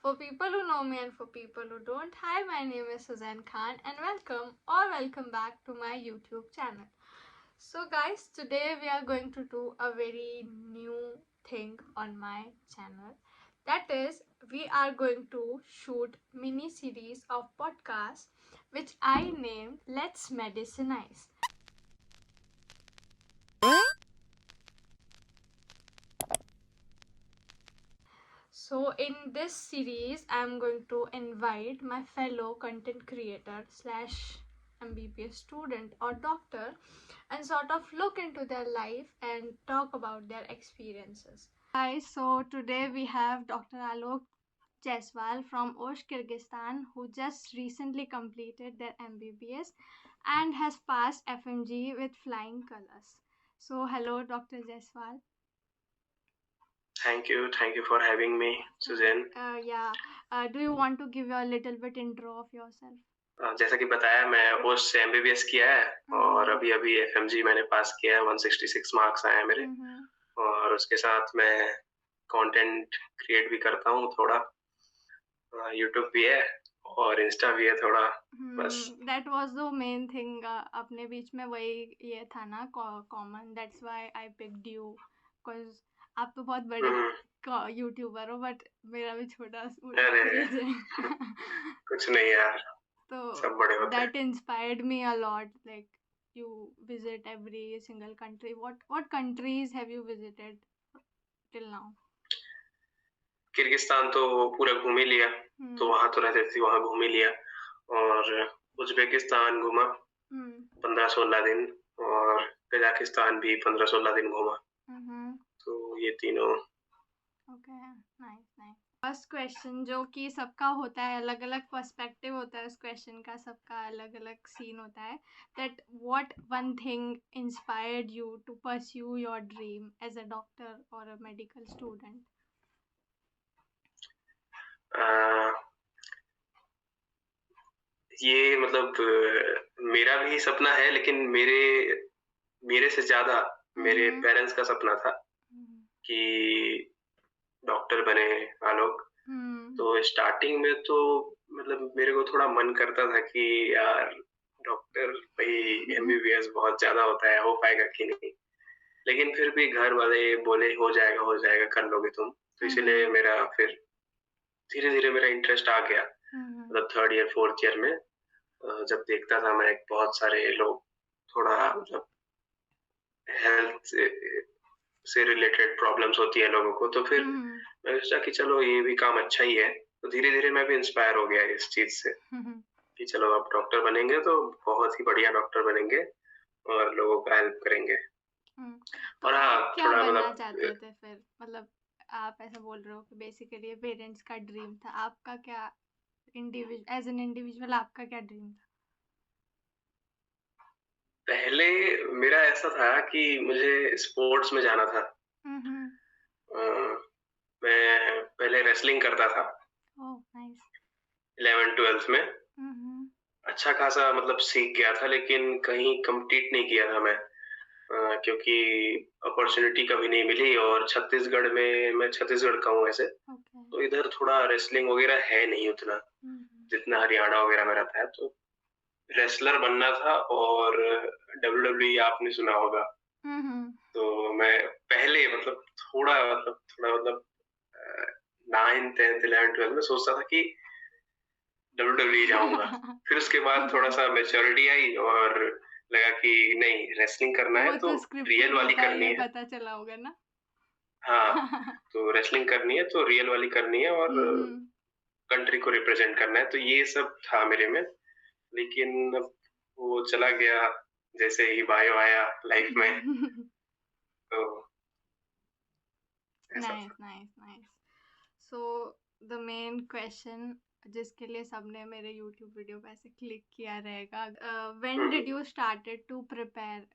For people who know me and for people who don't, hi, my name is Suzanne Khan and welcome back to my YouTube channel. So guys, today we are going to do a very new thing on my channel. That is, we are going to shoot mini series of podcasts which I named Let's Medicinize. So in this series, I'm going to invite my fellow content creator slash MBBS student or doctor and sort of look into their life and talk about their experiences. Guys, so today we have Dr. Alok Jaiswal from Osh, Kyrgyzstan, who just recently completed their MBBS and has passed FMG with flying colors. So hello, Dr. Jaiswal. Thank you for having me, Suzanne. Do you want to give a little bit intro of yourself? जैसा कि बताया, मैं ओश से MBBS किया है और अभी FMG मैंने पास किया है। 166 मार्क्स आए हैं मेरे और उसके साथ मैं कंटेंट क्रिएट भी करता हूँ थोड़ा, यूट्यूब भी है और इंस्टा भी है थोड़ा, बस। That was the main thing. अपने बीच में वही ये था ना common. That's why I picked you, because आप तो बहुत बड़े यूट्यूबर हो, बट मेरा भी छोटा अरे कुछ नहीं यार, तो सब बड़े होते हैं. that inspired me a lot. Like, you visit every single country. What countries have you visited till now? Kyrgyzstan तो पूरा घूम ही लिया, तो वहां तो रहते थे, वहां घूम ही लिया, और उज्बेकिस्तान घूमा 15-16 दिन, और कजाकिस्तान भी 15-16 दिन घूमा. तो ये तीनों. Okay, nice. फर्स्ट क्वेश्चन, जो कि सबका होता है, अलग अलग पर्सपेक्टिव होता है उस क्वेश्चन का, सबका अलग अलग सीन होता है. That what one thing inspired you to pursue your dream as a doctor और अ मेडिकल स्टूडेंट? ये मतलब मेरा भी सपना है, लेकिन मेरे से ज्यादा मेरे पेरेंट्स का सपना था कि डॉक्टर बने आलोक. तो स्टार्टिंग में तो मतलब मेरे को थोड़ा मन करता था कि यार डॉक्टर भाई MBBS बहुत ज्यादा होता है, हो पाएगा कि नहीं, लेकिन फिर भी घर वाले बोले हो जाएगा कर लोगे तुम. तो इसीलिए मेरा फिर धीरे धीरे मेरा इंटरेस्ट आ गया. मतलब 3rd ईयर 4th ईयर में जब देखता था मैं बहुत सारे लोग थोड़ा मतलब हेल्थ से रिलेटेड प्रॉब्लम्स होती है लोगों को, तो फिर मैं सोचा कि चलो ये भी काम अच्छा ही है. तो धीरे धीरे मैं भी इंस्पायर हो गया इस चीज से कि चलो अब डॉक्टर बनेंगे तो बहुत ही बढ़िया डॉक्टर बनेंगे और लोगों का हेल्प करेंगे. और हाँ, क्या बनना चाहते थे फिर? मतलब आप ऐसा बोल रहे हो कि बेसिकली पेरेंट्स का ड्रीम था, आपका क्या एज एन इंडिविजुअल आपका क्या ड्रीम था? पहले मेरा ऐसा था कि मुझे स्पोर्ट्स में जाना था. मैं पहले रेसलिंग करता था. 11th-12th में अच्छा खासा मतलब सीख गया था, लेकिन कहीं कम्पीट नहीं किया था मैं, क्योंकि अपॉर्चुनिटी कभी नहीं मिली. और छत्तीसगढ़ में, मैं छत्तीसगढ़ का हूँ ऐसे, तो इधर थोड़ा रेसलिंग वगैरह है नहीं उतना जितना हरियाणा वगैरह में रहता है. तो रेसलर बनना था, और WWE आपने सुना होगा. तो मैं पहले मतलब थोड़ा 9th 10th 11th 12th में सोचता था कि WWE जाऊंगा. फिर उसके बाद थोड़ा सा मैच्योरिटी आई और लगा कि नहीं, रेसलिंग करना है तो रियल वाली करनी है. पता चला होगा ना. हाँ, तो रेसलिंग करनी है तो रियल वाली करनी है, और कंट्री को रिप्रेजेंट करना है. तो ये सब था मेरे में, लेकिन अब वो चला गया जैसे ही बायो आया लाइफ में. तो nice. So the main question जिसके लिए सबने मेरे YouTube वीडियो पे ऐसे क्लिक किया रहेगा, when did you started to prepare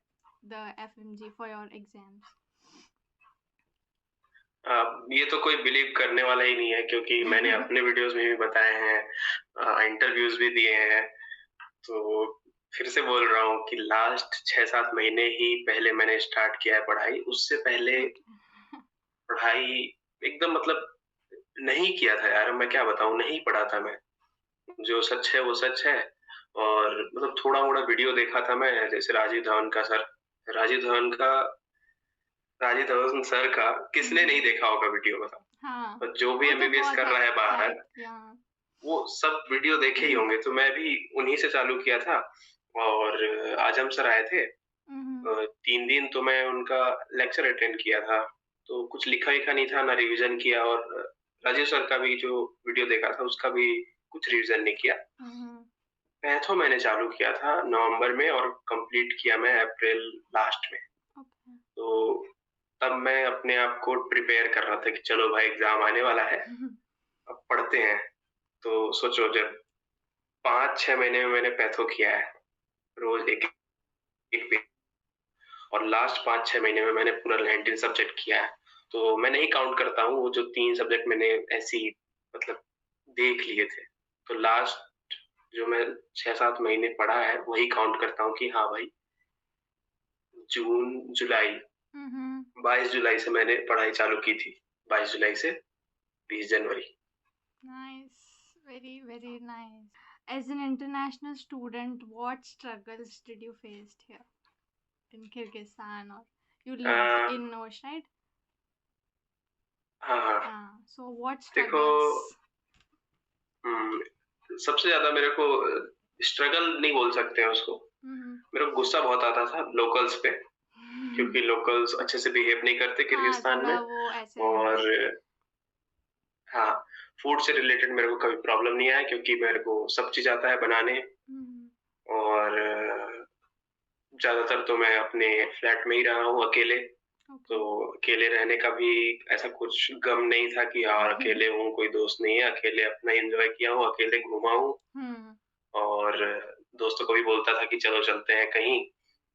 the FMG for your exams? ये तो कोई बिलीव करने वाला ही नहीं है, क्योंकि मैंने अपने वीडियोस में भी बताए हैं, इंटरव्यूज भी दिए हैं. तो फिर से बोल रहा हूँ कि लास्ट 6-7 महीने ही पहले मैंने स्टार्ट किया है पढ़ाई. उससे पहले पढ़ाई एकदम मतलब नहीं किया था यार, मैं क्या बताऊँ, नहीं पढ़ा था मैं। जो सच है वो सच है। और मतलब थोड़ा-मोड़ा वीडियो देखा था मैं, जैसे राजीव धवन का राजीव धवन सर का किसने नहीं देखा होगा वीडियो, बताओ? हाँ, और जो भी वो तो एमबीबीएस बहुत कर रहा है बाहर, हाइप किया। वो सब वीडियो देखे ही होंगे, तो मैं भी उन्हीं से चालू किया था। और आजम सर आए थे, 3 दिन तो मैं उनका लेक्चर अटेंड किया था, तो कुछ लिखा-विखा नहीं था, ना रिवीजन किया। और राजीव सर का भी जो वीडियो देखा था, उसका भी कुछ रिवीजन नहीं किया। पैथो मैंने चालू किया था नवंबर में और कंप्लीट किया मैं अप्रैल लास्ट में। ओके। तो तब मैं अपने आप को प्रिपेयर कर रहा था कि चलो भाई एग्ज़ाम आने वाला है, अब पढ़ते हैं। तो सोचो, जब 5-6 महीने में मैंने पैथो किया है, रोज़ एक एक पेज, और लास्ट 5-6 महीने में मैंने पूरा 19 सब्जेक्ट किया है। तो मैं नहीं काउंट करता हूँ वो जो 3 सब्जेक्ट मैंने ऐसे ही मतलब देख लिए थे। तो लास्ट जो मैं 6-7 महीने पढ़ा है, वही काउंट करता हूँ कि हाँ भाई, जून, जुलाई, 22 जुलाई से मैंने पढ़ाई चालू की थी। 22 जुलाई से 20 जनवरी। Nice, very, very nice. As an international student, what struggles did you face here in Kyrgyzstan, or you lived a, in Osh, right? हाँ, हाँ। So what देखो, struggles? सबसे ज़्यादा मेरे को स्ट्रगल नहीं बोल सकते हैं उसको। मेरे को गुस्सा बहुत आता था लोकल्स पे, क्योंकि लोकल्स अच्छे से बिहेव नहीं करते हाँ, किर्गिस्तान में। थोड़ा वो ऐसे और है। हाँ, फूड से रिलेटेड मेरे को कभी प्रॉब्लम नहीं आया, क्योंकि मेरे को सब चीज़ आता है बनाने। और ज़्यादातर तो मैं अपने फ्लैट में ही रहा हूँ अकेले, तो अकेले रहने का भी ऐसा कुछ गम नहीं था कि यार अकेले हूँ, कोई दोस्त नहीं है, अकेले अपना एन्जॉय किया हूँ, अकेले घूमा हूँ। और दोस्तों को भी बोलता था कि चलो चलते हैं कहीं,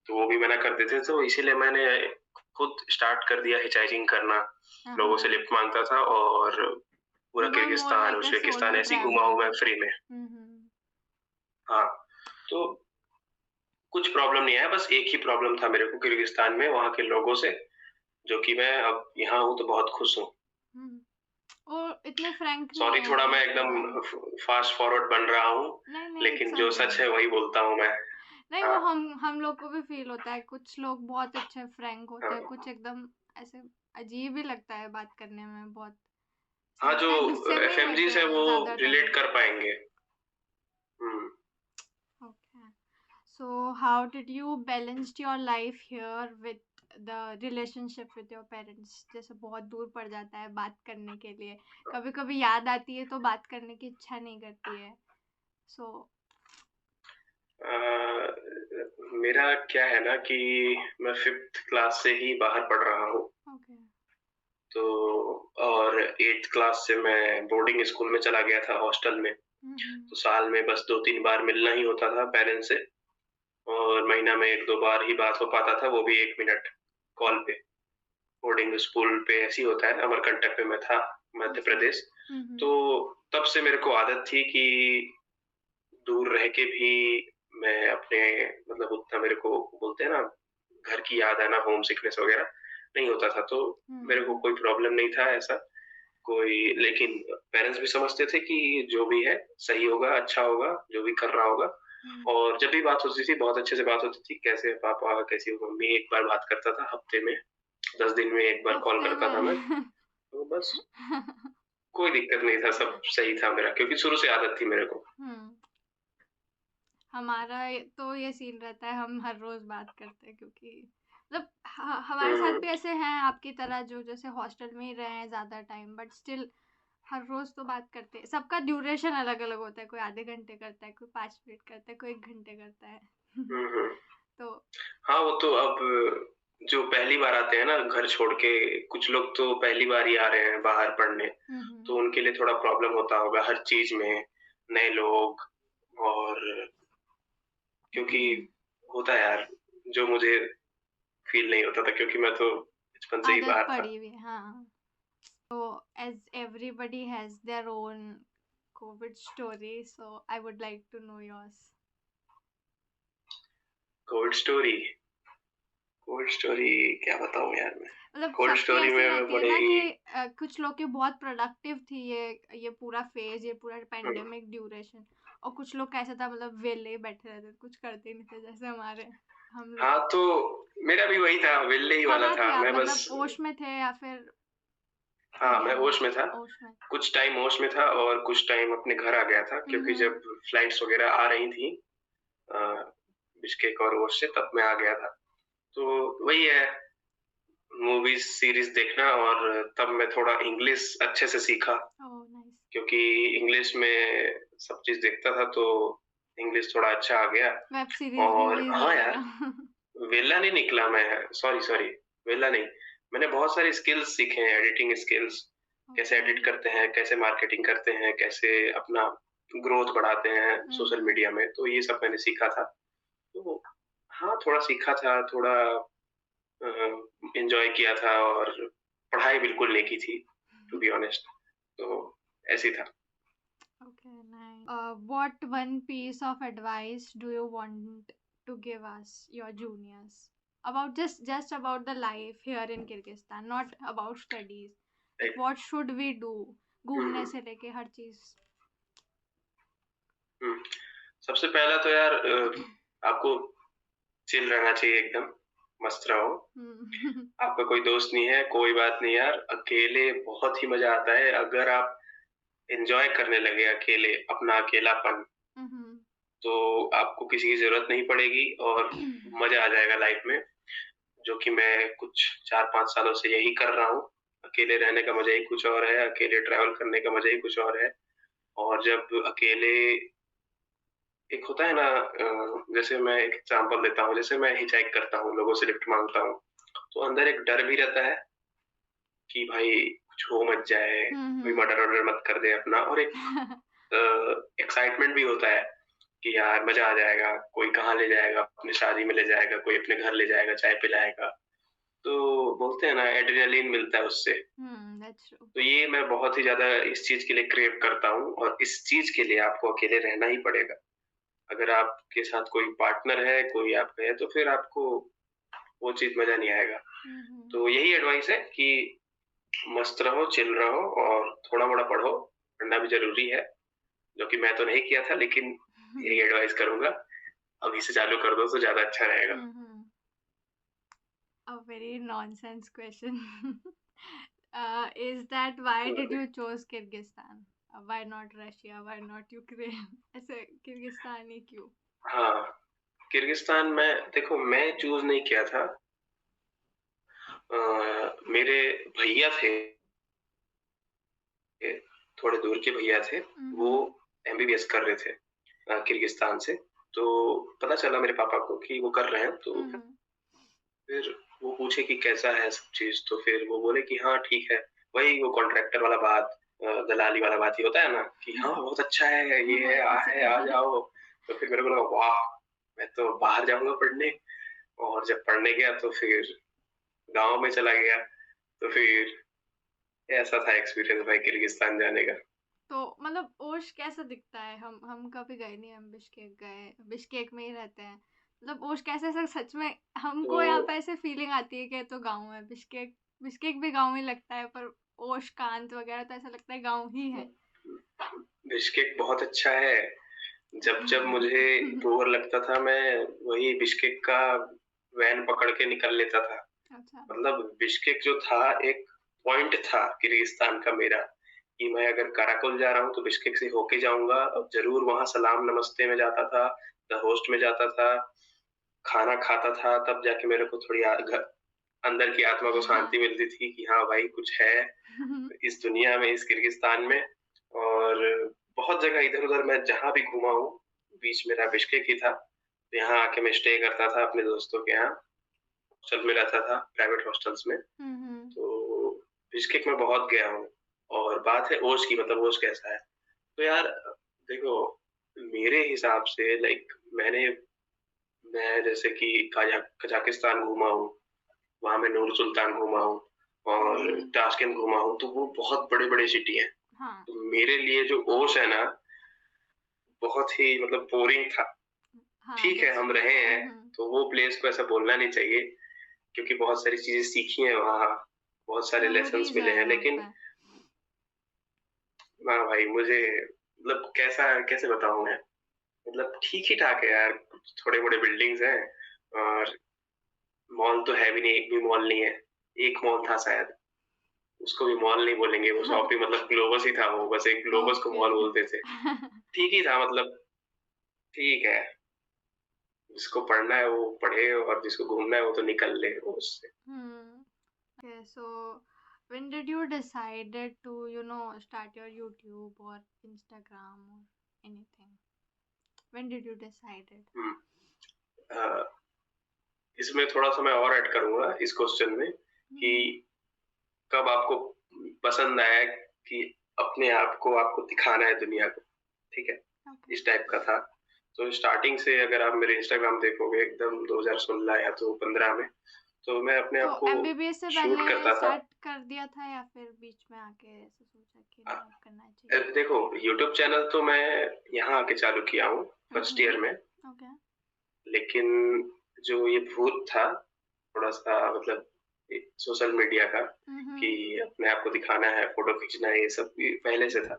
तो वो भी मना कर देते थे, तो इसीलिए मैंने खुद स्टार्ट कर दिया हिचाइकिंग करना। लोगों से लिफ्ट माँगता था और पूरा You were more Kyrgyzstan, like a Uzbekistan solo ऐसे ही घूमा हूँ traveler. मैं फ्री में। हाँ, तो कुछ प्रॉब्लम नहीं आया, बस एक ही प्रॉब्लम था मेरे को किर्गिस्तान में, वहाँ के लोगों से, जो कि मैं अब यहाँ हूँ तो बहुत खुश हूँ। और इतने फ्रैंक नहीं सॉरी, है थोड़ा मैं वो एकदम थोड़ा। फास्ट फॉरवर्ड बन रहा हूँ, नहीं नहीं, लेकिन इट्स जो ओके। सच है वही बोलता हूँ मैं। नहीं, वो हाँ, हम लोग को भी फील होता है, कुछ लोग बहुत अच्छे फ्रैंक होते हैं, हाँ। कुछ एकदम ऐसे अजीब ही लगता है बात करने में, बहुत ऐसा हाँ, जो लगता है गुस्से में ही एफएमजी रहते से हैं वो ज्यादा रिलेट टाइम। कर पाएँगे। हुँ। Okay. So how did you balance your life here with the relationship with your parents? जैसे बहुत दूर पड़ जाता है बात करने के लिए, कभी कभी याद आती है तो बात करने की इच्छा नहीं करती है। So अ, मेरा क्या है ना कि मैं 5th क्लास से ही बाहर पढ़ रहा हूँ। okay. तो और 8th क्लास से मैं बोर्डिंग स्कूल में चला गया था, हॉस्टल में। तो साल में बस 2-3 बार मिलना ही होता था पेरेंट्स से, और महीना में 1-2 बार ही बात हो पाता था, वो भी 1 मिनट कॉल पे। बोर्डिंग स्कूल पे ऐसे ही होता है, अमरकंटक में मैं था, मध्य प्रदेश। तो तब से मेरे को आदत थी कि दूर रह के भी मैं अपने मतलब उतना मेरे को बोलते हैं ना, घर की याद आना, होम सिकनेस वगैरह नहीं होता था, तो मेरे को कोई प्रॉब्लम नहीं था ऐसा कोई। लेकिन पेरेंट्स भी समझते थे कि जो भी है सही होगा, अच्छा होगा, जो भी कर रहा होगा। और जब भी बात होती थी, बहुत अच्छे से बात होती थी, कैसे है पापा, कैसी हो मम्मी, एक बार बात करता था हफ्ते में, 10 दिन में एक बार कॉल हफ्ते करता था मैं। में। तो बस कोई दिक्कत नहीं था, सब सही था मेरा, क्योंकि शुरू से आदत थी मेरे को। हमारा तो ये सीन रहता है, हम हर रोज बात करते हैं, क्योंकि मतलब हमारे साथ हुँ, भी ऐसे हैं आपकी तरह जो जैसे हॉस्टल में ही रहे हैं ज्यादा टाइम, बट स्टिल हर रोज तो बात करते हैं। सबका ड्यूरेशन अलग अलग होता है, कोई आधे घंटे करता है, कोई 5 मिनट करता है, कोई 1 घंटे करता है। हुँ, हुँ। तो हाँ, वो तो अब जो पहली बार आते हैं ना घर छोड़ के, कुछ लोग तो पहली बार ही आ रहे हैं बाहर पढ़ने, तो उनके लिए थोड़ा प्रॉब्लम होता होगा हर चीज़ में, नए लोग। और क्योंकि होता है यार, जो मुझे फ़ील नहीं होता था, क्योंकि मैं तो बचपन से ही आदत बाहर था। पड़ी हुई है, हाँ। तो as everybody has their own COVID story, so I would like to know yours. Covid story, cold story क्या बताऊं यार मैं। मतलब कोल्ड सबकी स्टोरी ऐसी में रहती है बड़े ना ही कि कुछ लोग की बहुत प्रोडक्टिव थी ये पूरा फेज, ये पूरा पेंडेमिक ड्यूरेशन, और कुछ लोग कैसे था, मतलब वेले ही बैठे रहते थे, कुछ करते ही नहीं थे, जैसे हम लोग। हाँ, तो मेरा भी वही था, वेल्ले ही वाला कहाँ थे था आप, मैं मतलब बस। ओश में थे या फिर हाँ, मैं इंडिया में? होश में था। ओश में। कुछ टाइम होश में था और कुछ टाइम अपने घर आ गया था, क्योंकि जब फ्लाइट्स वगैरह आ रही थी अ, बिश्केक और होश से, तब मैं आ गया था। तो वही है, मूवीज सीरीज देखना, और तब मैं थोड़ा इंग्लिश अच्छे से सीखा, ओह नाइस। क्योंकि इंग्लिश में सब चीज देखता था, तो इंग्लिश थोड़ा अच्छा आ गया। वेब सीरीज और मूवीज हाँ यार, वगैरह। वेला नहीं निकला मैं, सॉरी सॉरी, वेला नहीं। मैंने बहुत सारे स्किल्स सीखे हैं, एडिटिंग स्किल्स, कैसे ओके। एडिट करते हैं, कैसे मार्केटिंग करते हैं, कैसे अपना ग्रोथ बढ़ाते हैं सोशल मीडिया में, तो ये सब मैंने सीखा था। तो हाँ, थोड़ा सीखा था, थोड़ा एंजॉय किया था, और पढ़ाई बिल्कुल नहीं की थी, टू बी ऑनेस्ट। तो ऐसे ही था। Okay, nice. What one piece of advice do you want to give us, your juniors, about just about the life here in Kyrgyzstan, not about studies? Like what should we do? घूमने हम्म, से लेके हर चीज। हम्म। सबसे पहला तो यार आपको chill रहना चाहिए एकदम, मस्त रहो। हम्म। आपका कोई दोस्त नहीं है, कोई बात नहीं यार, अकेले बहुत ही मजा आता है। अगर आप एंजॉय करने लगे अकेले, अपना अकेलापन, तो आपको किसी की जरूरत नहीं पड़ेगी, और मजा आ जाएगा लाइफ में। जो कि मैं कुछ 4-5 सालों से यही कर रहा हूँ। अकेले रहने का मजा ही कुछ और है, अकेले ट्रैवल करने का मजा ही कुछ और है। और जब अकेले, एक होता है ना, जैसे मैं एक एग्जांपल देता हूँ, जैसे मैं हिचहाइक करता हूँ, लोगों से लिफ्ट मांगता हूँ, तो अंदर एक डर भी रहता है कि भाई कुछ हो मत जाए, कोई मर्डर वर्डर मत कर दे अपना, और एक एक्साइटमेंट भी होता है कि यार मजा आ जाएगा, कोई कहाँ ले जाएगा, अपनी शादी में ले जाएगा, कोई अपने घर ले जाएगा, चाय पिलाएगा। तो बोलते हैं ना, एड्रेनलिन मिलता है उससे। That's true. तो ये मैं बहुत ही ज्यादा इस चीज के लिए क्रेव करता हूँ, और इस चीज के लिए आपको अकेले रहना ही पड़ेगा। अगर आपके साथ कोई पार्टनर है, कोई आपका है, तो फिर आपको वो चीज मजा नहीं आएगा। तो यही एडवाइस है कि मस्त रहो, चिल रहो, और थोड़ा मोड़ा पढ़ो। पढ़ना भी जरूरी है, जो कि मैं तो नहीं किया था, लेकिन यही एडवाइस करूंगा, अभी से चालू कर दो तो ज्यादा अच्छा रहेगा। A very nonsense question. Is that why did you choose Kyrgyzstan? Why not Russia? Why not Ukraine? ऐसे किर्गिस्तान ही क्यों? हाँ, किर्गिस्तान में देखो, मैं चूज नहीं किया था। मेरे भैया थे, थोड़े दूर के भैया थे, वो एमबीबीएस कर रहे थे किर्गिस्तान से। तो पता चला मेरे पापा को कि वो कर रहे हैं, तो फिर वो पूछे कि कैसा है सब चीज, तो फिर वो बोले कि हाँ ठीक है। वही वो कॉन्ट्रैक्टर वाला बात, दलाली वाला बात ही होता है ना, कि हाँ बहुत अच्छा है, ये है, आ जाओ। तो फिर मेरे को लगा वाह, मैं तो बाहर जाऊंगा पढ़ने। और जब पढ़ने गया तो फिर गांव में चला गया। तो फिर ऐसा था एक्सपीरियंस भाई किर्गिस्तान जाने का। तो मतलब ओश कैसा दिखता है? हम कभी गए नहीं, हम बिश्केक गए, बिश्केक में ही रहते हैं। मतलब ओश कैसे, ऐसा सच में हमको यहाँ पे तो ऐसे फीलिंग आती है कि तो गांव है बिश्केक। बिश्केक भी गांव ही लगता है, पर ओश कांत वगैरह तो ऐसा लगता है गांव ही है। बिश्केक बहुत अच्छा है। जब जब मुझे बोर लगता था, मैं वही बिश्केक का वैन पकड़ के निकल लेता था। अच्छा। मतलब बिश्केक जो था, एक पॉइंट था किर्गिस्तान का मेरा, कि मैं अगर काराकुल जा रहा हूँ तो बिश्केक से होके जाऊंगा, और जरूर वहां सलाम नमस्ते में जाता था, द होस्ट में जाता था, खाना खाता था, तब जाके मेरे को थोड़ी अंदर की आत्मा को शांति मिलती थी कि हाँ भाई कुछ है इस दुनिया में, इस किर्गिस्तान में। और बहुत जगह इधर उधर मैं जहाँ भी घूमा हूँ, बीच मेरा बिश्केक ही था। तो यहाँ आके मैं स्टे करता था अपने दोस्तों के यहाँ, हॉस्टल में रहता था, प्राइवेट हॉस्टल्स में। तो बिश्केक में बहुत गया हूँ। और बात है ओश की, मतलब ओश कैसा है, तो यार देखो, मेरे हिसाब से लाइक मैं जैसे कि कजाकिस्तान घूमा हूँ, वहां मैं नूर सुल्तान घूमा हूँ, और ताशकंद घूमा हूँ, तो वो बहुत बड़े बड़े सिटी हैं। हाँ। तो मेरे लिए जो ओश है ना, बहुत ही मतलब बोरिंग था। हाँ, ठीक है, that's हम true. रहे हैं, तो वो प्लेस को ऐसा बोलना नहीं चाहिए, क्योंकि बहुत सारी चीजें सीखी हैं वहाँ, बहुत सारे लेसन्स मिले हैं, लेकिन हाँ भाई मुझे मतलब कैसे बताऊं मैं, मतलब ठीक ही ठाक है यार, थोड़े मोड़े बिल्डिंग्स हैं, और मॉल तो है भी नहीं, एक भी मॉल नहीं है। एक मॉल था शायद, उसको भी मॉल नहीं बोलेंगे, वो शॉप ही मतलब ग्लोबस ही था, वो बस एक ग्लोबस को मॉल बोलते थे। ठीक ही था मतलब, ठीक है, जिसको पढ़ना है वो पढ़े और जिसको घूमना है वो तो निकल ले वो उससे। Okay, so when did you decided to, start your YouTube or Instagram or anything? When did you decided? अ, इसमें थोड़ा सा मैं और ऐड करूंगा इस क्वेश्चन में कि कब आपको पसंद आया कि अपने आप को आपको दिखाना है दुनिया को, ठीक है, इस टाइप का था। तो स्टार्टिंग से अगर आप मेरे इंस्टाग्राम देखोगे एकदम 2016 या तो 15 में, तो मैं अपने आप को MBBS से शूट पहले करता था। स्टार्ट कर दिया था या फिर बीच में आके ऐसे सोचा कि नहीं अब करना चाहिए? देखो यूट्यूब चैनल तो मैं यहाँ आके चालू किया हूँ फर्स्ट ईयर में, ओके। लेकिन जो ये भूत था थोड़ा सा मतलब सोशल मीडिया का, कि अपने आप को दिखाना है, फोटो खींचना है, ये सब भी पहले से था।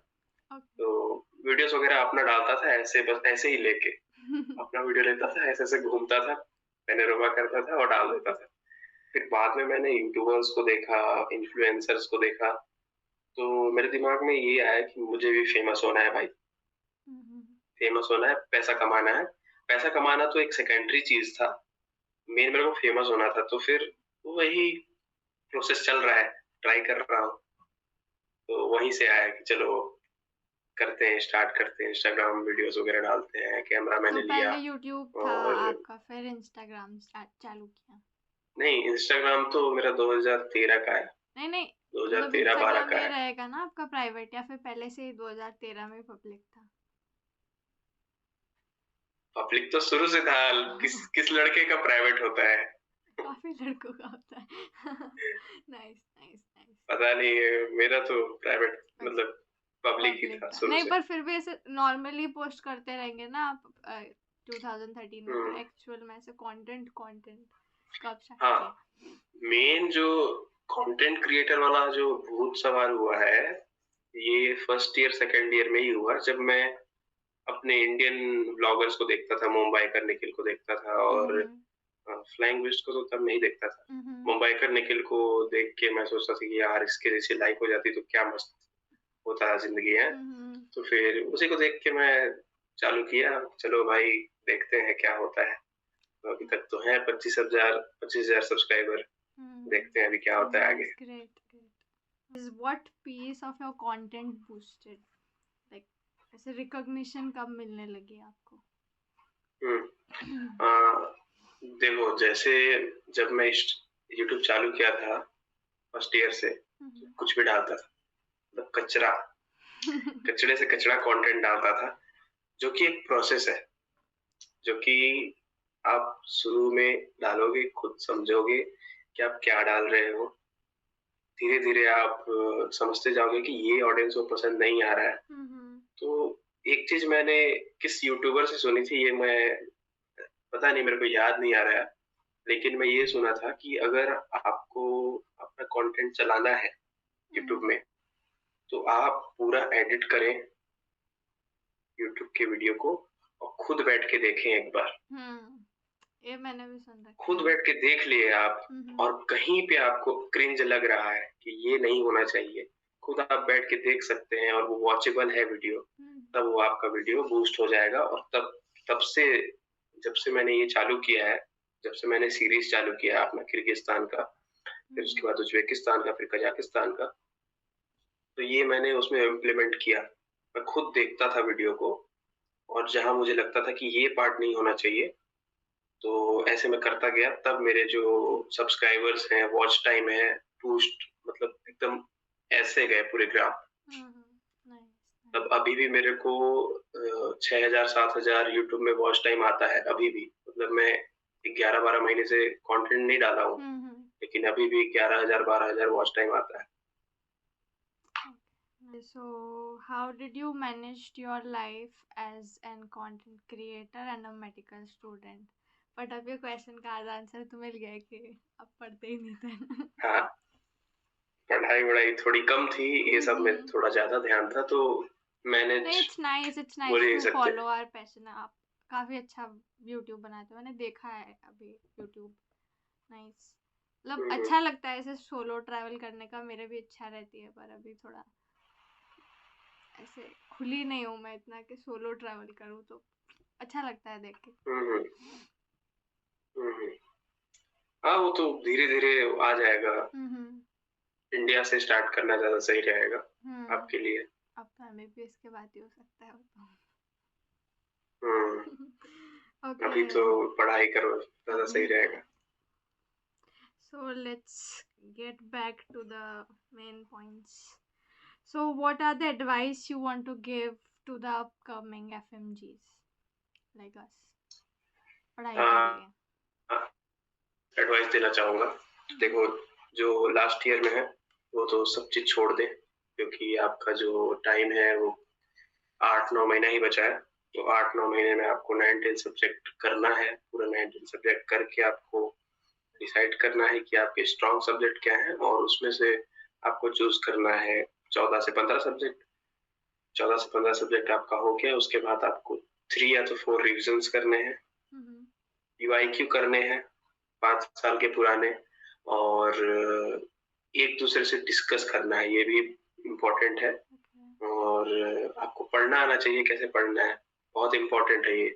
तो वीडियोस वगैरह अपना डालता था ऐसे, बस ऐसे ही लेके अपना वीडियो लेता था, ऐसे ऐसे घूमता था, पैनोरामा करता था और डाल देता था। फिर बाद में मैंने यूट्यूबर्स को देखा, इन्फ्लुएंसर्स को देखा, तो मेरे दिमाग में ये आया कि मुझे भी फेमस होना है भाई, फेमस होना है, पैसा कमाना है। पैसा कमाना तो एक सेकेंडरी चीज था, मेन मेरे को फेमस होना था। तो फिर वही प्रोसेस चल रहा है, ट्राई कर रहा हूँ। तो वहीं से आया कि चलो करते हैं, स्टार्ट करते हैं, इंस्टाग्राम वीडियोस वगैरह डालते हैं, कैमरा मैंने तो लिया। पहले यूट्यूब था और आपका, फिर इंस्टाग्राम चालू किया? नहीं, इंस्टाग्राम तो मेरा 2013 का है। नहीं, 2013-12 का ये है। रहेगा ना आपका प्राइवेट, या फिर पहले से ही 2013 में पब्लिक था? पब्लिक तो शुरू से था, किस लड़के का प्राइवेट होता है? काफी लड़कों का होता है। Nice nice nice. पता नहीं, मेरा तो प्राइवेट मतलब पब्लिक ही था शुरू नहीं, से। पर फिर भी ऐसे नॉर्मली पोस्ट करते रहेंगे ना आप 2013 में, फिर एक्चुअल में ऐसे कंटेंट कब स्टार्ट हाँ, किया? मेन जो कंटेंट क्रिएटर वाला जो भूत सवार हुआ है, ये फर्स्ट ईयर सेकेंड ईयर में ही हुआ, जब मैं अपने इंडियन ब्लॉगर्स को देखता था, मुंबईकर निखिल को देखता था, और फ्लाइंग विस्ट को तो तब नहीं देखता था। मुंबईकर निखिल को देख के मैं सोचता था कि यार इसके जैसे लाइक हो जाती तो क्या मस्त होता जिंदगी है। तो फिर उसी को देख के मैं चालू किया, चलो भाई देखते हैं क्या होता है। तो अभी तक तो है 25,000 सब्सक्राइबर, देखते हैं अभी क्या होता है आगे। Great great. Is what piece of your content boosted, like ऐसे रिकॉग्निशन कब मिलने लगी आपको? देखो जैसे जब मैं यूट्यूब चालू किया था फर्स्ट ईयर से, कुछ भी डालता था, मतलब कचड़े से कचड़ा कंटेंट डालता था, जो कि एक प्रोसेस है, जो कि आप शुरू में डालोगे, खुद समझोगे कि आप क्या डाल रहे हो, धीरे धीरे आप समझते जाओगे कि ये ऑडियंस को पसंद नहीं आ रहा है। तो एक चीज मैंने किस यूट्यूबर से सुनी थी, ये मैं पता नहीं, मेरे को याद नहीं आ रहा है, लेकिन मैं ये सुना था कि अगर आपको अपना कंटेंट चलाना है यूट्यूब में, तो आप पूरा एडिट करें यूट्यूब के वीडियो को और खुद बैठ के देखें एक बार। ये मैंने भी सुना। खुद बैठ के देख लिए आप, और कहीं पे आपको क्रिंज लग रहा है कि ये नहीं होना चाहिए, खुद आप बैठ के देख सकते हैं और वो वॉचेबल है वीडियो, तब वो आपका वीडियो बूस्ट हो जाएगा। और तब से जब से मैंने ये चालू किया है, जब से मैंने सीरीज चालू किया है अपना किर्गिस्तान का, फिर उसके बाद उज्बेकिस्तान का, फिर कजाकिस्तान का, तो ये मैंने उसमें इम्प्लीमेंट किया। मैं खुद देखता था वीडियो को, और जहां मुझे लगता था कि ये पार्ट नहीं होना चाहिए, तो ऐसे मैं करता गया। तब मेरे जो सब्सक्राइबर्स हैं, वॉच टाइम है, बूस्ट, मतलब एकदम ऐसे गए पूरे ग्राफ। तब अभी भी मेरे को 6,000-7,000 यूट्यूब में वॉच टाइम आता है अभी भी, मतलब मैं 11-12 महीने से कंटेंट नहीं डाला हूँ, लेकिन अभी भी 11,000-12,000 वॉच टाइम आता है। So, how did you manage your life as an content creator and a medical student? But अब ये क्वेश्चन का आंसर तो मिल गया कि आप पढ़ते ही नहीं थे। हाँ, पढ़ाई वढ़ाई थोड़ी कम थी, ये सब में थोड़ा ज्यादा ध्यान था, तो मैंने नहीं, इट्स नाइस बोल ही नहीं टू सकते। Follow our passion. आप काफी अच्छा यूट्यूब बनाते हो, मैंने देखा है अभी यूट्यूब। नाइस, मतलब अच्छा लगता है ऐसे सोलो ट्रैवल करने का, मेरे भी इच्छा रहती है, पर अभी थोड़ा ऐसे खुली नहीं हूँ मैं इतना कि सोलो ट्रैवल करूँ, तो अच्छा लगता है देख के। हाँ, वो तो धीरे धीरे आ जाएगा। इंडिया से स्टार्ट करना ज्यादा सही रहेगा आपके लिए। अब तो एमबीबीएस के बाद ही हो सकता है वो तो। Okay. अभी तो पढ़ाई करो, ज्यादा सही रहेगा। So let's get back to the main points. So what are the advice you want to give to the upcoming FMGs like us? पढ़ाई के लिए एडवाइस देना चाहूंगा, देखो जो लास्ट ईयर में है वो तो सब चीज छोड़ दे, क्योंकि आपका जो टाइम है वो 8-9 महीना ही बचा है। तो 8-9 महीने में आपको 9-10 सब्जेक्ट करना है, पूरा 9-10 सब्जेक्ट करके आपको डिसाइड करना है कि आपके स्ट्रॉन्ग सब्जेक्ट क्या है, और उसमें से आपको चूज करना है 14 से 15 सब्जेक्ट। 14 से 15 सब्जेक्ट आपका हो गया, उसके बाद आपको 3 या तो 4 रिविजन्स करने हैं, UIQ करने हैं 5 साल के पुराने, और एक दूसरे से डिस्कस करना है, ये भी इम्पोर्टेंट है। और आपको पढ़ना आना चाहिए, कैसे पढ़ना है, बहुत इम्पोर्टेंट है ये।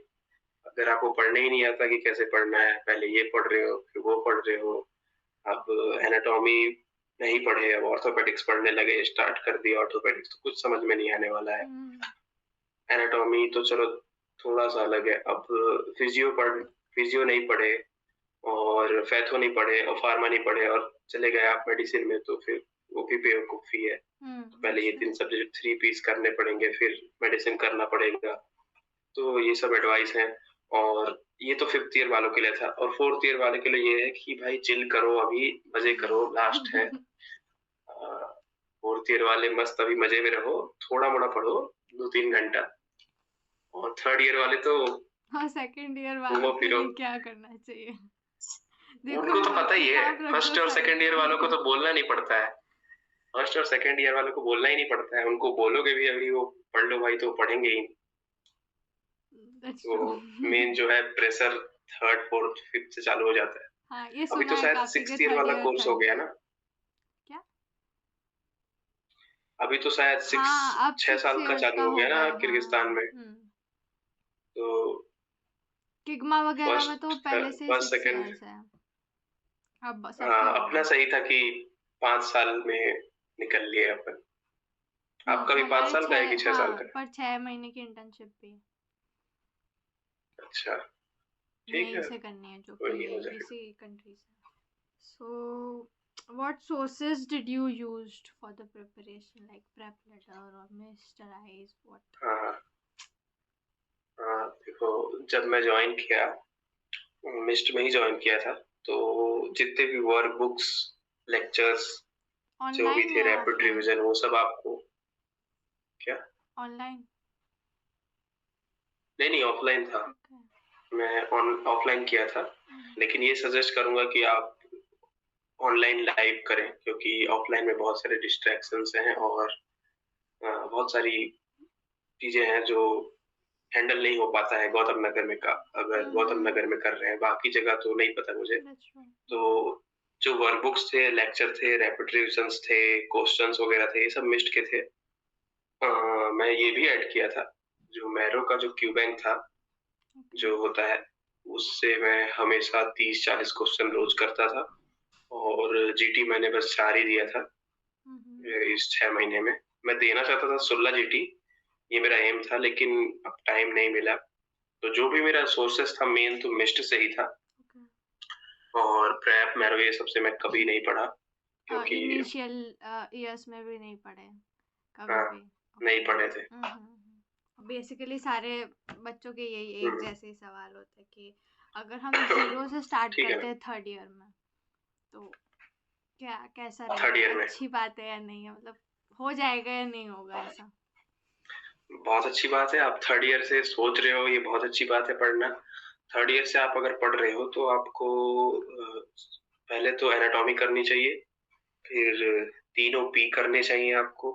अगर आपको पढ़ने ही नहीं आता कि कैसे पढ़ना है, पहले ये पढ़ रहे हो फिर वो पढ़ रहे हो, अब एनाटॉमी नहीं पढ़े, अब ऑर्थोपेडिक्स पढ़ने लगे, स्टार्ट कर दिया ऑर्थोपेडिक्स, तो कुछ समझ में नहीं आने वाला है। एनाटॉमी तो चलो थोड़ा सा अलग है, अब फिजियो नहीं पढ़े और पैथो नहीं पढ़े और फार्मा नहीं पढ़े और चले गए आप मेडिसिन में, तो फिर वो भी बेवकूफी है। तो पहले ये 3 सब्जेक्ट 3 पीस करने पड़ेंगे, फिर मेडिसिन करना पड़ेगा। तो ये सब एडवाइस है, और ये तो 5th ईयर वालों के लिए था। और 4th ईयर वाले के लिए ये है कि भाई चिल करो, अभी मजे करो, लास्ट है। 4th ईयर वाले मस्त अभी मजे में रहो, थोड़ा मोड़ा पढ़ो 2-3 घंटा। और 3rd ईयर वाले तो हाँ, 2nd ईयर वालों के लिए क्या करना चाहिए? उनको तो पता ही है, फर्स्ट और 2nd ईयर वालों को तो बोलना नहीं पड़ता है। फर्स्ट और 2nd ईयर वालों को बोलना ही नहीं पड़ता है, उनको बोलोगे भी अभी वो पढ़ लो भाई तो पढ़ेंगे ही। तो मेन जो है प्रेशर 3rd 4th 5th से चालू हो जाता है। हाँ, ये अभी तो शायद 6th ईयर वाला कोर्स हो गया ना? क्या? अभी तो शायद 6 साल का चालू हो गया ना किर्गिस्तान में। तो किग्मा वगैरह में तो पहले से 6 इयर्स है। अब अपना सही था कि 5 साल में निकल लिए अपन। आपका भी 5 साल का है कि 6 साल का? पर 6 महीने की इंटर्नशिप भी। अच्छा, ठीक है, से करनी है जो कि इसी कंट्री से। So what sources did you used for the preparation, like prep letter or Mr.ice, what? देखो जब मैं ज्वाइन किया, मिस्ट में ही ज्वाइन किया था, तो जितने भी वर्क बुक्स, लेक्चर्स जो भी थे, रैपिड रिवीजन, वो सब आपको क्या ऑनलाइन? नहीं ऑफलाइन था। मैं ऑफलाइन किया था, लेकिन ये सजेस्ट करूंगा कि आप ऑनलाइन लाइव करें, क्योंकि ऑफलाइन में बहुत सारे डिस्ट्रैक्शंस हैं और बहुत सारी चीजें हैं जो हैंडल नहीं हो पाता है गौतम नगर में का। अगर गौतम नगर में कर रहे हैं, बाकी जगह तो नहीं पता मुझे। तो जो वर्कबुक्स थे, लेक्चर थे, रैपिड रिविजन्स थे, क्वेश्चंस वगैरह थे, ये सब मिस्ट के थे। मैं ये भी ऐड किया था, जो मैरो का जो क्यू बैंक था जो होता है, उससे मैं हमेशा 30-40 क्वेश्चन रोज करता था, और जीटी मैंने बस 4 ही दिया था इस 6 महीने में। मैं देना चाहता था 16 जीटी, ये मेरा एम था, लेकिन अब टाइम नहीं मिला। तो जो भी मेरा सोर्सेस था मेन तो मिस्ट से ही था, और प्रेप मैरो ये सबसे मैं कभी नहीं पढ़ा, क्योंकि इनिशियल इयर्स में भी नहीं पढ़े कभी भी। नहीं पढ़े थे। बेसिकली सारे बच्चों के यही एक जैसे ही सवाल होते हैं कि अगर हम 0 से स्टार्ट करते हैं 3rd ईयर में, तो कैसा रहेगा? अच्छी बात है या नहीं है, मतलब हो जाएगा या नहीं होगा ऐसा? बहुत अच्छी बात है, आप 3rd ईयर से सोच रहे हो, ये बहुत अच्छी बात है पढ़ना। थर्ड ईयर से आप अगर पढ़ रहे हो तो आपको पहले तो एनाटॉमी करनी चाहिए, फिर तीनों पी करने चाहिए आपको,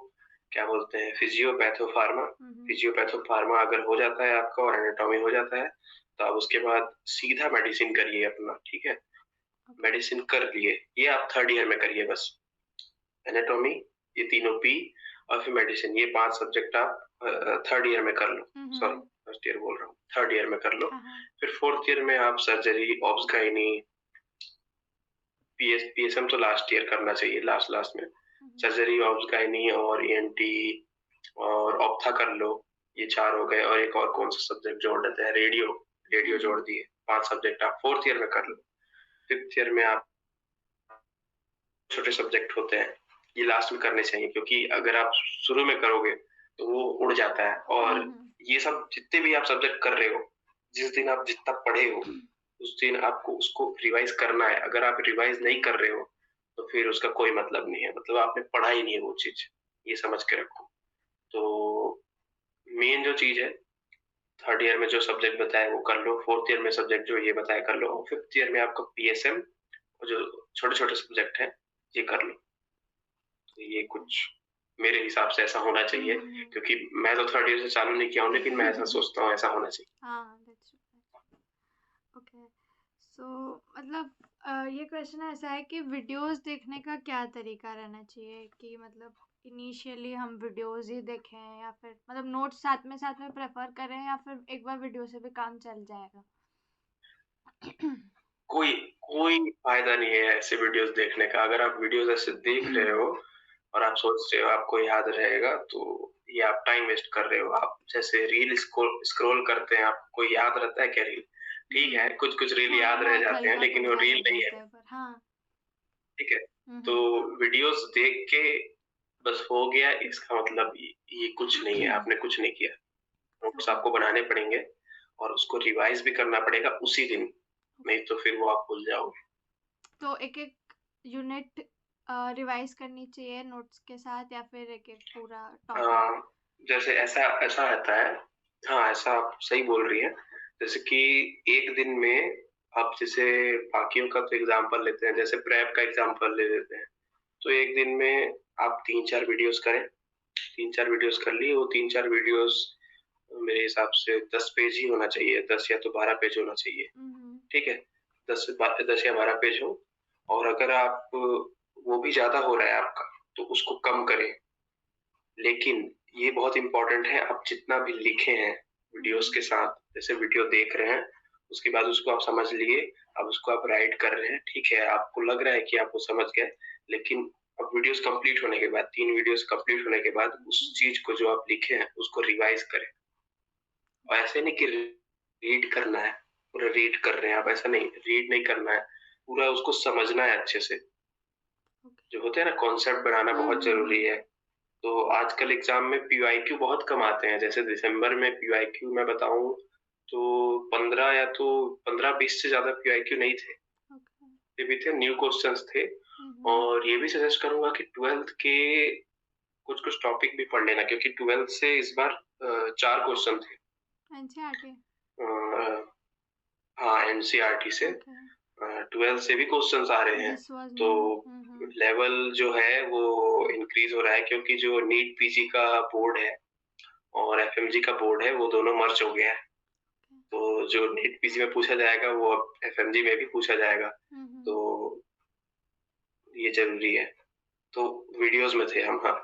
क्या बोलते हैं, फिजियोपैथोफार्मा। फिजियोपैथोफार्मा अगर हो जाता है आपका और एनाटॉमी हो जाता है तो आप उसके बाद सीधा मेडिसिन करिए अपना, ठीक है। मेडिसिन कर लिए, ये आप थर्ड ईयर में करिए बस। एनाटॉमी, ये तीनों पी और फिर मेडिसिन, ये 5 सब्जेक्ट आप थर्ड ईयर में कर लो। सॉरी, फर्स्ट ईयर बोल रहा हूँ, थर्ड ईयर में कर लो। फिर फोर्थ ईयर में आप सर्जरी, ऑब्स गायनी, पीएसएम तो लास्ट ईयर करना चाहिए, लास्ट में। सर्जरी, ऑब्स गायनी और ईएनटी और ऑप्था कर लो, ये 4 हो गए। और एक और कौन सा सब्जेक्ट जोड़ देते हैं, रेडियो जोड़ दिए। 5 सब्जेक्ट आप फोर्थ ईयर में कर लो। फिफ्थ ईयर में आप छोटे सब्जेक्ट होते हैं, ये लास्ट में करने चाहिए, क्योंकि अगर आप शुरू में करोगे तो वो उड़ जाता है। और ये सब जितने भी आप सब्जेक्ट कर रहे हो, जिस दिन आप जितना पढ़े हो उस दिन आपको उसको रिवाइज करना है। अगर आप रिवाइज नहीं कर रहे हो तो फिर उसका कोई मतलब नहीं है, मतलब आपने पढ़ा ही नहीं है वो चीज, ये समझ के रखो। तो मेन जो चीज है, थर्ड ईयर में जो सब्जेक्ट बताया वो कर लो, फोर्थ ईयर में सब्जेक्ट जो ये बताया कर लो, और फिफ्थ ईयर में आपका पीएसएम और जो छोटे छोटे सब्जेक्ट हैं ये कर लो। तो ये कुछ मेरे हिसाब से ऐसा होना चाहिए, क्योंकि मैं तो थर्ड ईयर से चालू नहीं किया हूँ, लेकिन मैं ऐसा सोचता हूँ ऐसा होना चाहिए। हाँ, that's right. Okay. So, मतलब ये क्वेश्चन ऐसा है कि वीडियोस देखने का क्या तरीका रहना चाहिए, कि मतलब इनिशियली हम वीडियोस ही देखें या फिर मतलब नोट्स साथ में प्रेफर करें, या फिर एक बार वीडियो से भी काम चल जाएगा? कोई कोई फायदा नहीं है ऐसे वीडियोस देखने का। अगर आप वीडियोस ऐसे देख रहे हो और आप सोच रहे हो आपको याद रहेगा, तो ये आप टाइम वेस्ट कर रहे हो। आप जैसे रील स्क्रॉल करते हैं, आपको याद रहता है क्या रील? ठीक है, कुछ कुछ रील याद रह जाते हैं, लेकिन वो रील नहीं है, ठीक है। तो वीडियोस देख के बस हो गया, इसका मतलब ये कुछ नहीं है, आपने कुछ नहीं किया। नोट्स आपको बनाने पड़ेंगे और उसको रिवाइज भी करना पड़ेगा उसी दिन, नहीं तो फिर वो आप भूल जाओगे। तो एक एक यूनिट रिवाइज करनी चाहिए नोट्स के साथ, या फिर एक एक पूरा टॉपिक? जैसे ऐसा ऐसा रहता है, हाँ ऐसा आप सही बोल रही है। जैसे कि एक दिन में आप, जैसे बाकियों का तो एग्जाम्पल लेते हैं, जैसे प्रेप का एग्जाम्पल ले लेते हैं, तो एक दिन में आप 3-4 वीडियोस करें। 3-4 वीडियोस कर ली, वो 3-4 वीडियोस मेरे हिसाब से 10 पेज ही होना चाहिए, 10 या तो 12 पेज होना चाहिए, ठीक है। 10 या 12 पेज हो। और अगर आप वो भी ज्यादा हो रहा है आपका तो उसको कम करें। लेकिन ये बहुत इंपॉर्टेंट है, आप जितना भी लिखे हैं वीडियोस के साथ, जैसे वीडियो देख रहे हैं उसके बाद उसको आप समझ लिए, अब उसको आप राइट कर रहे हैं, ठीक है, आपको लग रहा है कि आप वो समझ गए, लेकिन अब वीडियोस कंप्लीट होने के बाद, 3 वीडियोस कंप्लीट होने के बाद उस चीज को जो आप लिखे हैं उसको रिवाइज करें। और ऐसे नहीं कि रीड करना है, पूरा रीड कर रहे हैं आप, ऐसा नहीं, रीड नहीं करना है, पूरा उसको समझना है अच्छे से। जो होते हैं ना, कॉन्सेप्ट बनाना बहुत जरूरी है। तो आजकल एग्जाम में पीवाईक्यू बहुत कम आते हैं। जैसे दिसंबर में पीवाईक्यू मैं बताऊं तो 15 या तो 15-20 से ज्यादा पीवाईक्यू नहीं थे। ये भी थे, न्यू क्वेश्चंस थे। और ये भी सजेस्ट करूंगा कि 12th के कुछ कुछ टॉपिक भी पढ़ लेना, क्योंकि 12th से इस बार 4 क्वेश्चन थे। एनसीईआरटी? हाँ, एनसीईआरटी से 12 से भी क्वेश्चंस आ रहे हैं। तो लेवल जो है वो इंक्रीज हो रहा है, क्योंकि जो नीट पीजी का बोर्ड है और एफएमजी का बोर्ड है वो दोनों मर्ज हो गया है। तो जो नीट पीजी में पूछा जाएगा वो अब एफएमजी में भी पूछा जाएगा। तो ये जरूरी है। तो वीडियोस में थे हम, हाँ,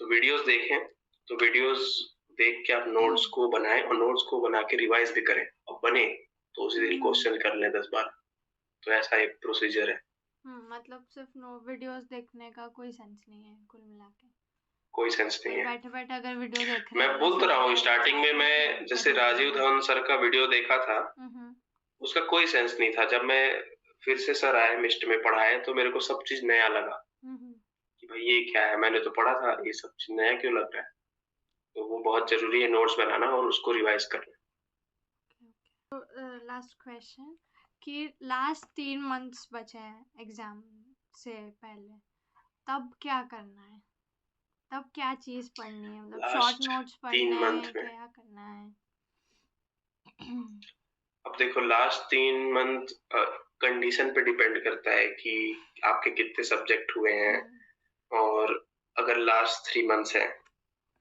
तो वीडियोस देखें, तो वीडियोस देख के आप नोट्स को बनाएं और नोट्स को बना के रिवाइज भी करें, और बने तो उसी दिन क्वेश्चन कर लें 10-12। तो ऐसा एक प्रोसीजर है। मतलब सिर्फ वीडियोस देखने का कोई सेंस नहीं है कुल मिला के? कोई सेंस नहीं है। बैठे बैठे अगर वीडियो देख रहे मैं हैं, बोल तो रहा हूँ, स्टार्टिंग में मैं जैसे राजीव धवन सर का वीडियो देखा था, उसका कोई सेंस नहीं था। जब मैं फिर से सर आए मिस्ट में पढ़ाए तो मेरे को सब चीज नया लगा कि भाई ये क्या है, मैंने तो पढ़ा था, ये सब चीज नया क्यों लग रहा है। तो वो बहुत जरूरी है, नोट्स बनाना और उसको रिवाइज करना। तो लास्ट क्वेश्चन, कि लास्ट 3 मंथ्स बचे हैं एग्जाम से पहले, तब क्या करना है? तब क्या चीज पढ़नी है? मतलब शॉर्ट नोट्स पढ़ने हैं, क्या करना है? अब देखो लास्ट 3 मंथ कंडीशन पे डिपेंड करता है कि आपके कितने सब्जेक्ट हुए हैं, और अगर लास्ट 3 मंथ्स हैं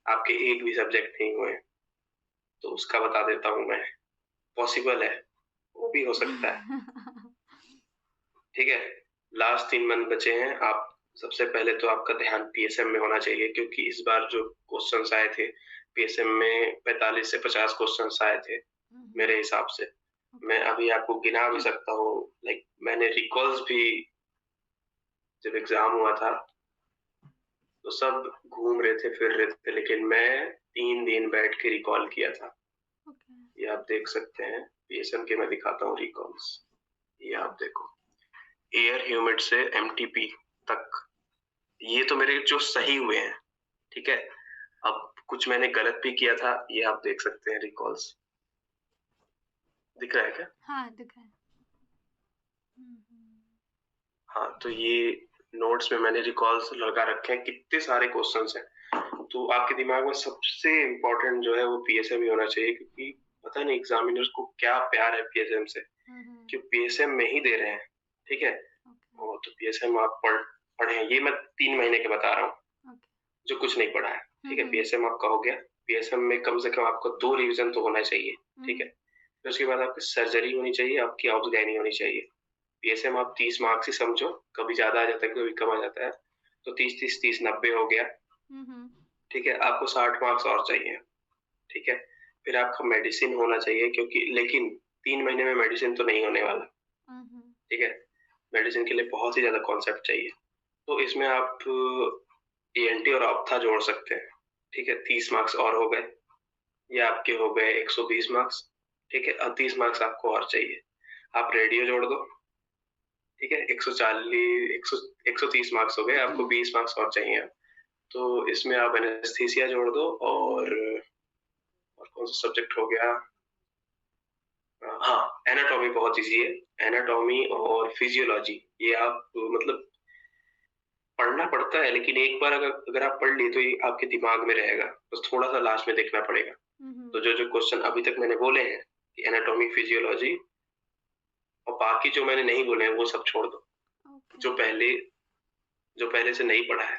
आपके एक भी सब्जेक्ट नहीं हुए तो उसका बता देता हूँ मैं। पॉसिबल है, वो भी हो सकता है। ठीक है, लास्ट 3 मंथ बचे हैं। आप सबसे पहले तो आपका ध्यान पीएसएम में होना चाहिए, क्योंकि इस बार जो क्वेश्चंस आए थे पीएसएम में 45 से 50 क्वेश्चंस आए थे मेरे हिसाब से। मैं अभी आपको गिना भी सकता हूँ, लाइक मैंने रिकॉल्स भी, जब एग्जाम हुआ था तो सब घूम रहे थे फिर रहे थे, लेकिन मैं 3 दिन बैठ के रिकॉल किया था। ये आप देख सकते हैं, पीएसएम के मैं दिखाता हूँ रिकॉल्स। ये आप देखो, एयर ह्यूमिड से एमटीपी तक, ये तो मेरे जो सही हुए हैं। ठीक है, अब कुछ मैंने गलत भी किया था, ये आप देख सकते हैं रिकॉल्स। दिख रहा है क्या? हाँ दिख रहा है। हाँ, तो ये नोट्स में मैंने रिकॉल्स लगा रखे हैं, कितने सारे क्वेश्चंस हैं। तो आपके दिमाग में सबसे इम्पोर्टेंट जो है वो पीएसएम ही होना चाहिए, क्योंकि पता नहीं एग्जामिनर्स को क्या प्यार है पीएसएम से, कि पीएसएम में ही दे रहे हैं। ठीक है, और तो पीएसएम आप पढ़े, ये मैं 3 महीने के बता रहा हूँ जो कुछ नहीं पढ़ा है। ठीक है, पीएसएम आपका हो गया। पीएसएम में कम से कम आपको 2 रिवीजन तो होना चाहिए। ठीक है, फिर उसके बाद आपकी सर्जरी होनी चाहिए, आपकी ऑब्स गायनी होनी चाहिए। पीएसएम आप 30 मार्क्स ही समझो, कभी ज्यादा आ जाता है कभी कम आ जाता है, तो 30 90 हो गया। ठीक है, आपको 60 मार्क्स और चाहिए। ठीक है, फिर आपका मेडिसिन होना चाहिए, क्योंकि लेकिन 3 महीने में मेडिसिन तो नहीं होने वाला। ठीक है, मेडिसिन के लिए बहुत ही ज्यादा कॉन्सेप्ट चाहिए, तो इसमें आप ईएनटी और ऑप्था जोड़ सकते हैं। ठीक है, 30 मार्क्स और हो गए, ये आपके हो गए 120 मार्क्स। ठीक है, अब 30 मार्क्स आपको और चाहिए, आप रेडियो जोड़ दो। ठीक है, 140 130 मार्क्स हो गए, आपको 20 मार्क्स और चाहिए। तो इसमें आप एनेस्थीसिया जोड़ दो, और कौन सा सब्जेक्ट हो गया, हाँ एनाटॉमी बहुत इजी है। एनाटॉमी और फिजियोलॉजी, ये आप मतलब पढ़ना पड़ता है, लेकिन एक बार अगर आप पढ़ लिए तो ये आपके दिमाग में रहेगा, बस थोड़ा सा लास्ट में देखना पड़ेगा। तो जो जो क्वेश्चन अभी तक मैंने बोले हैं कि एनाटॉमी फिजियोलॉजी, और बाकी जो मैंने नहीं बोले हैं वो सब छोड़ दो, जो पहले से नहीं पढ़ा है।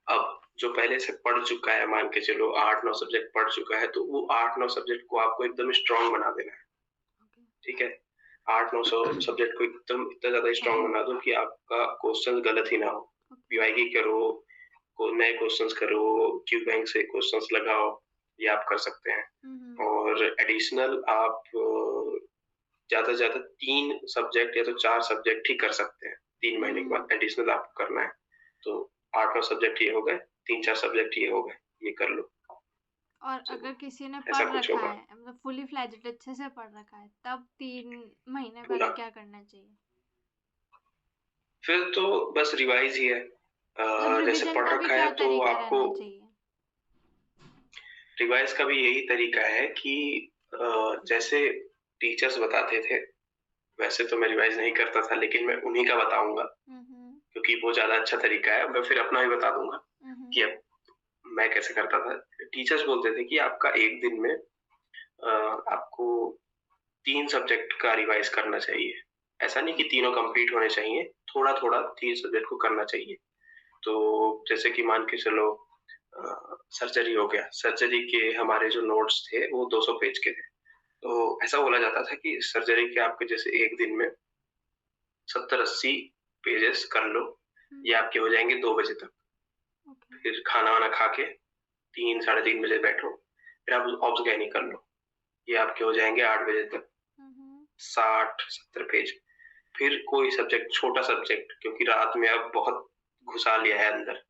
अब जो पहले से पढ़ चुका है, मान के चलो 8-9 सब्जेक्ट पढ़ चुका है, तो वो 8-9 सब्जेक्ट को आपको एकदम स्ट्रांग बना देना है। ठीक है, 8-9 सब्जेक्ट को एकदम इतना ज्यादा स्ट्रांग बना दो कि आपका क्वेश्चन गलत ही ना हो। पीवाईकी करो, नए क्वेश्चंस करो, क्यू बैंक से क्वेश्चंस लगाओ, ये आप कर सकते हैं। और एडिशनल आप ज्यादा से ज्यादा 3 सब्जेक्ट या तो 4 सब्जेक्ट ही कर सकते हैं 3 महीने के बाद, एडिशनल आपको करना है। तो 8-9 सब्जेक्ट ये हो गए, 3-4 सब्जेक्ट ये हो गए, ये कर लो। और अगर किसी ने पढ़ रखा है, मतलब फुली फ्लेज्ड अच्छे से पढ़ रखा है, तब 3 महीने पहले क्या करना चाहिए? फिर तो बस रिवाइज ही है। जैसे पढ़ रखा है तो आपको रिवाइज का भी यही तरीका है कि जैसे टीचर्स बताते थे वैसे तो मैं रिवाइज नहीं करता था, लेकिन मैं उन्हीं का बताऊंगा क्योंकि वो ज्यादा अच्छा तरीका है। मैं फिर अपना ही बता दूंगा कि अब मैं कैसे करता था। टीचर्स बोलते थे कि आपका एक दिन में आपको 3 सब्जेक्ट का रिवाइज करना चाहिए। ऐसा नहीं कि तीनों कंप्लीट होने चाहिए, थोड़ा थोड़ा 3 सब्जेक्ट को करना चाहिए। तो जैसे कि मान के चलो सर्जरी हो गया, सर्जरी के हमारे जो नोट्स थे वो 200 पेज के थे। तो ऐसा बोला जाता था कि सर्जरी के आपके जैसे एक दिन में 70-80 पेजेस कर लो, ये आपके हो जाएंगे 2 बजे तक। फिर खाना वाना खा के 3-3:30 बजे बैठो, फिर आप ऑब्स गैनी कर लो, ये आपके हो जाएंगे 8 बजे तक 60-70 पेज। फिर कोई सब्जेक्ट, छोटा सब्जेक्ट, क्योंकि रात में अब बहुत घुसा लिया है अंदर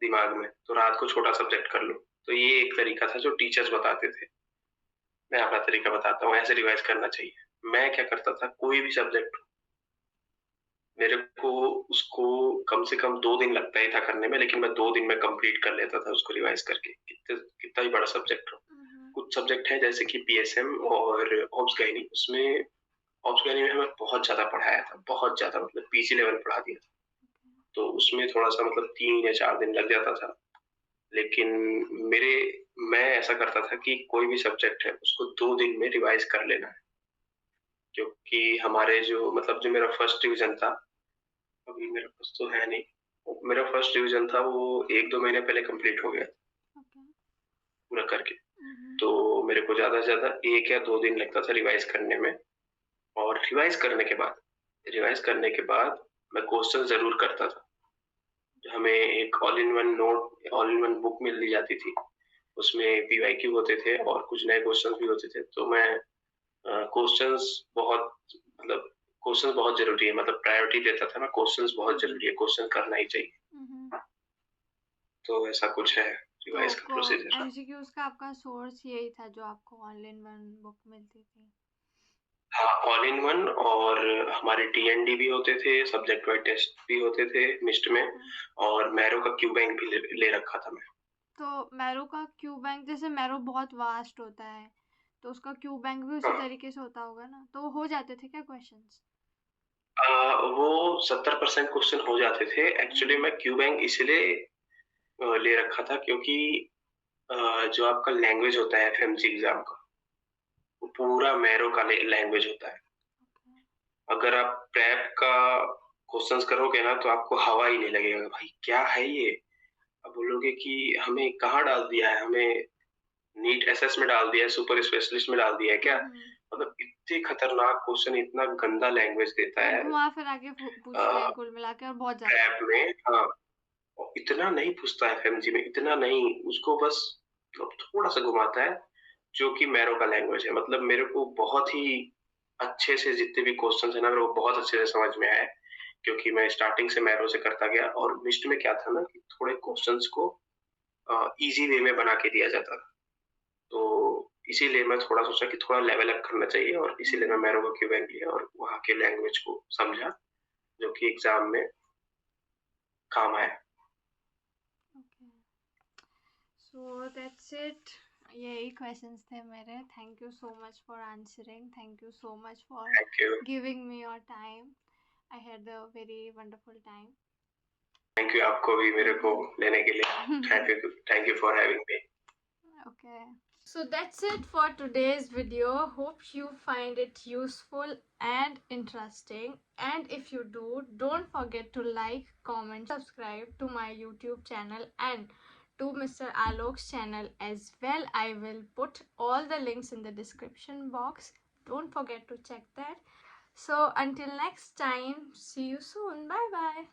दिमाग में, तो रात को छोटा सब्जेक्ट कर लो। तो ये एक तरीका था जो टीचर्स बताते थे। मैं अपना तरीका बताता हूँ, ऐसे रिवाइज करना चाहिए। मैं क्या करता था, कोई भी सब्जेक्ट मेरे को उसको कम से कम 2 दिन लगता ही था करने में, लेकिन मैं 2 दिन में कंप्लीट कर लेता था उसको रिवाइज करके, कितना भी बड़ा सब्जेक्ट हो। कुछ सब्जेक्ट है जैसे कि पीएसएम और ऑब्स गायनी, उसमें ऑब्स गायनी में हमें बहुत ज्यादा पढ़ाया था, बहुत ज्यादा, मतलब पीजी लेवल पढ़ा दिया था। तो उसमें थोड़ा सा मतलब 3 या 4 दिन लग जाता था। लेकिन मैं ऐसा करता था कि कोई भी सब्जेक्ट है उसको 2 दिन में रिवाइज कर लेना है। क्योंकि हमारे जो मतलब जो मेरा फर्स्ट डिवीजन था, अभी मेरे पास तो है नहीं, मेरा फर्स्ट डिवीजन था वो 1-2 महीने पहले कंप्लीट हो गया ओके। पूरा करके। तो मेरे को ज़्यादा से ज़्यादा 1 या 2 दिन लगता था रिवाइज़ करने में, और रिवाइज़ करने के बाद मैं क्वेश्चन ज़रूर करता था। हमें एक ऑल इन वन बुक मिल दी जाती थी। उसमें पीवाईक्यू होते थे और कुछ नए क्वेश्चन भी होते थे। तो मैं क्वेश्चंस बहुत मतलब क्वेश्चंस बहुत ज़रूरी है, मतलब प्रायोरिटी देता था मैं, क्वेश्चंस बहुत ज़रूरी है, क्वेश्चन करना ही चाहिए। तो ऐसा कुछ है रिवाइज़ का प्रोसीजर। एमसीक्यूज का आपका सोर्स यही था जो आपको ऑल इन वन बुक मिलती थी? हाँ, ऑल इन वन, और हमारे टीएनडी भी होते थे, सब्जेक्ट वाइज टेस्ट भी होते थे मिस्ट में, और मैरो का क्यू बैंक भी ले रखा था मैं। तो मैरो का क्यू बैंक, जैसे मैरो बहुत वास्ट होता है तो उसका क्यू बैंक भी उसी तरीके से होता होगा ना, तो हो जाते थे क्या क्वेश्चंस? वो 70% क्वेश्चन हो जाते थे। एक्चुअली मैं क्यू बैंक इसलिए ले रखा था क्योंकि जो आपका लैंग्वेज होता है एफएमसी एग्जाम का, वो पूरा मैरो का लैंग्वेज होता है। अगर आप प्रेप का क्वेश्चंस करोगे ना तो आपको हवा ही नहीं लगेगा, भाई क्या है ये। आप बोलोगे कि हमें कहाँ डाल दिया है, हमें नीट एसएस में डाल दिया है, सुपर स्पेशलिस्ट में डाल दिया है क्या। मतलब इतने खतरनाक क्वेश्चन, इतना गंदा लैंग्वेज देता है घुमा फिरा के पूछते हैं कुल मिला के, और बहुत ज्यादा प्रेप में। हाँ, और इतना नहीं पूछता है एफएमजी में, इतना नहीं, उसको बस मतलब थोड़ा सा घुमाता है, जो कि मैरो का लैंग्वेज है। मतलब मेरे को बहुत ही अच्छे से जितने भी क्वेश्चंस है ना, मेरे को बहुत अच्छे से समझ में आए, क्योंकि मैं स्टार्टिंग से मैरो से करता गया। और मिस्ट में क्या था ना कि थोड़े क्वेश्चंस को इजी वे में बना के दिया जाता था, तो इसीलिए मैं थोड़ा सोचा कि थोड़ा लेवल अप करना चाहिए, और इसीलिए मैं मैरो का क्यू बैंक लिया और वहाँ के लैंग्वेज को समझा, जो कि एग्जाम में काम आया। सो दैट्स इट, यही क्वेश्चंस थे मेरे। Thank you so much for answering, thank you so much for thank you. Giving me your time. I had a very wonderful time. Thank you आपको भी मेरे को लेने के लिए। Thank you for having me. Okay. So that's it for today's video. Hope you find it useful and interesting. And if you do, don't forget to like, comment, subscribe to my YouTube channel and to Mr. Alok's channel as well. I will put all the links in the description box. Don't forget to check that. So until next time, see you soon. Bye bye.